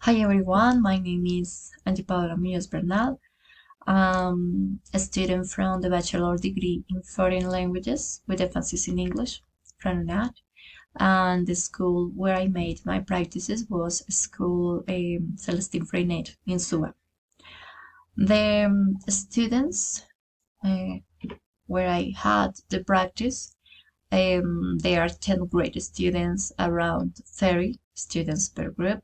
Hi everyone, my name is Angie Paula Munoz Bernal. I'm a student from the bachelor degree in foreign languages with emphasis in English from UNAD. And the school where I made my practices was school Celestine Freinet in Suba. The students uh, where I had the practice, they are 10th grade students, around 30 students per group.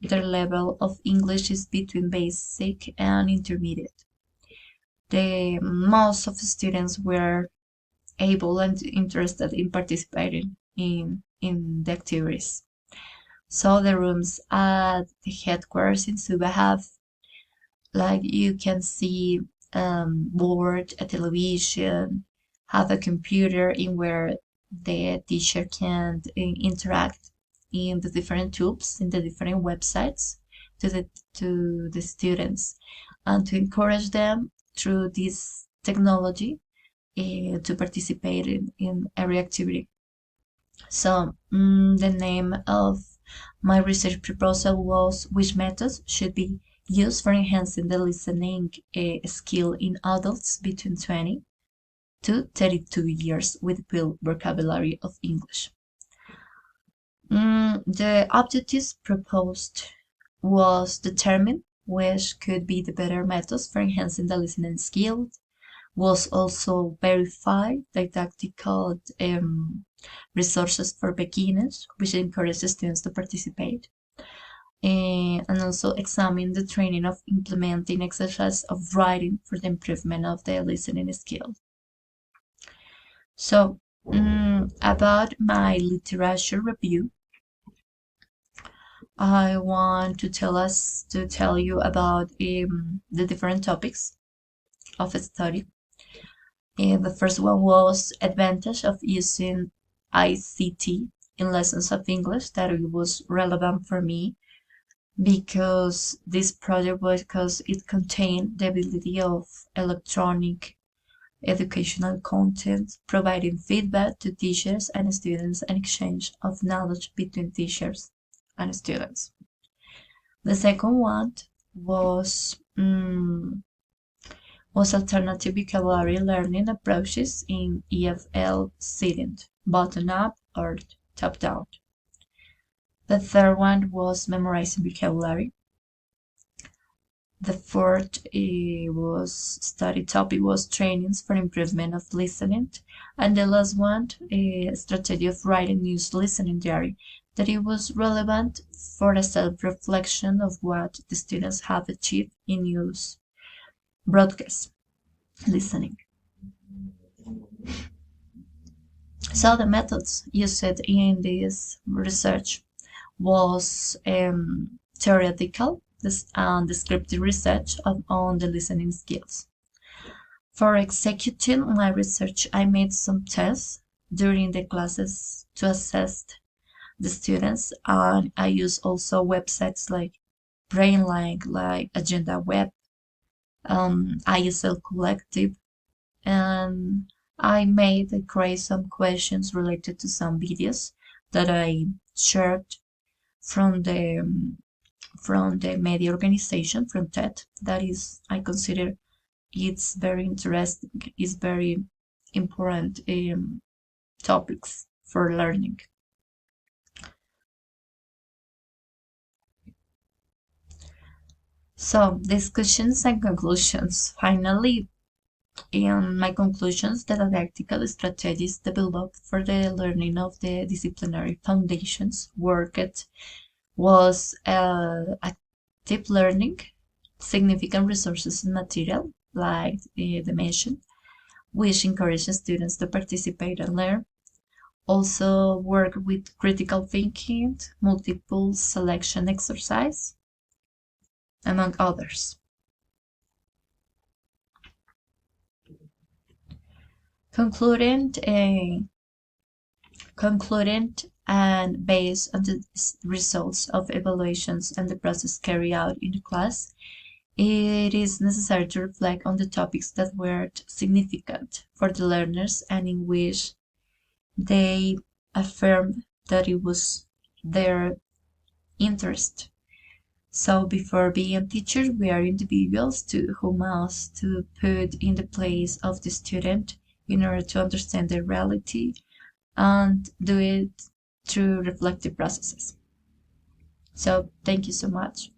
Their level of English is between basic and intermediate. The most of the students were able and interested in participating in the activities. So the rooms at the headquarters in Suba have, like, you can see board, a television, have a computer in where the teacher can interact in the different tubes, in the different websites to the students, and to encourage them through this technology to participate in every activity. So the name of my research proposal was which methods should be used for enhancing the listening skill in adults between 20 to 32 years with full vocabulary of English. The objectives proposed was determine which could be the better methods for enhancing the listening skill, was also verify didactical resources for beginners, which encourages students to participate, and also examine the training of implementing exercise of writing for the improvement of the listening skill. So, about my literature review, I want to tell you about the different topics of study. The first one was advantage of using ICT in lessons of English, that it was relevant for me because this project was because it contained the ability of electronic educational content, providing feedback to teachers and students, and exchange of knowledge between teachers and students. The second one was was alternative vocabulary learning approaches in EFL setting, bottom up or top down. The third one was memorizing vocabulary. The fourth was study topic was trainings for improvement of listening, and the last one, a strategy of writing news listening diary, that it was relevant for a self-reflection of what the students have achieved in news broadcast listening. So the methods used in this research was theoretical and descriptive research on the listening skills. For executing my research, I made some tests during the classes to assess the students, and I use also websites like BrainLink, like Agenda Web, ISL Collective, and I create some questions related to some videos that I shared from the media organization from TED. That is, I consider it's very interesting. It's very important topics for learning. So discussions and conclusions. Finally, in my conclusions, the didactical strategies developed for the learning of the disciplinary foundations worked was active learning, significant resources and material, like the mentioned, which encourages students to participate and learn. Also work with critical thinking, multiple selection exercise, among others. Concluding, concluding and based on the results of evaluations and the process carried out in the class, it is necessary to reflect on the topics that were significant for the learners and in which they affirmed that it was their interest. So before being teachers, we are individuals who must to put in the place of the student in order to understand their reality and do it through reflective processes. So thank you so much.